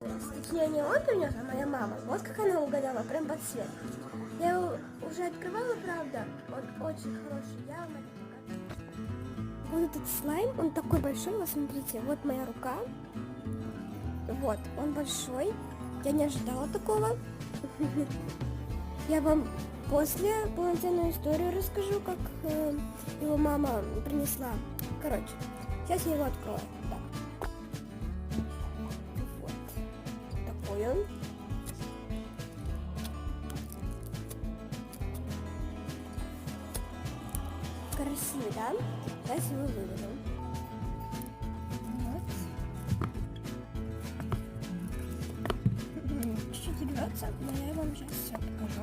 Точнее, не он принес, а моя мама. Вот как она угадала, прям под цвет. Я его уже открывала, правда. Он очень хороший. Я вам это покажу. Вот этот слайм, он такой большой. Вот смотрите, вот моя рука. Вот, он большой. Я не ожидала такого. Я вам после полноценную историю расскажу, как его мама принесла. Короче, сейчас я его открою. Так. Вот. Такой он. Красивый, да? Сейчас его выведу. Вот. Чуть-чуть рвется, но я вам сейчас все покажу.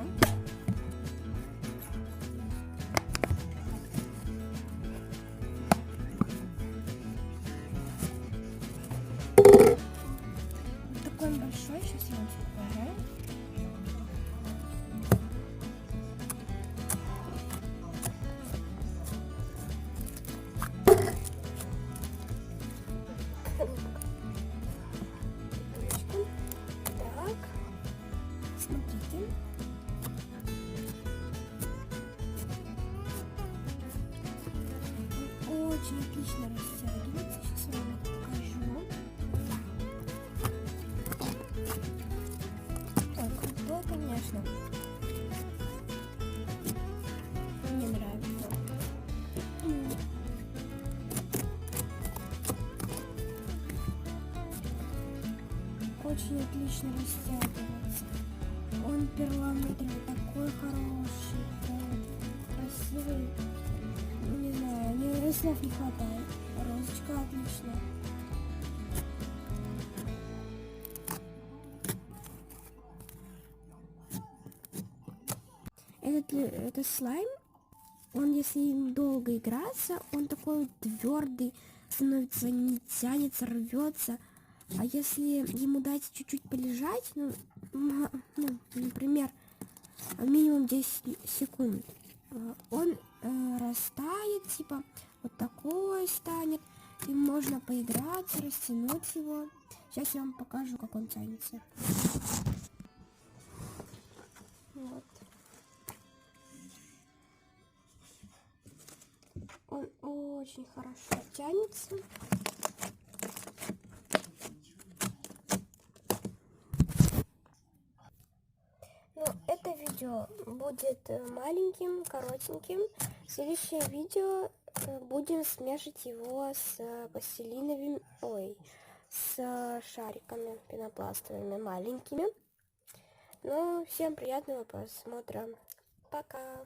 Такой он большой, сейчас я вам все покажу. Так, смотрите. Он очень отлично растягивается. Сейчас я вам это покажу. Ой, крутой, конечно. Мне нравится. Очень отлично растягивается. Он перламутровый, такой хороший, красивый. Не знаю, мне слов не хватает. Розочка отличная. Этот слайм, он если им долго играться, он такой твердый, становится, не тянется, рвется. А если ему дать чуть-чуть полежать, например, минимум 10 секунд, он растает, типа вот такой станет, и можно поиграться, растянуть его. Сейчас я вам покажу, как он тянется. Вот. Он очень хорошо тянется. Но это видео будет маленьким, коротеньким. В следующее видео будем смешивать его с пластилиновыми, с шариками пенопластовыми маленькими. Ну, всем приятного просмотра. Пока!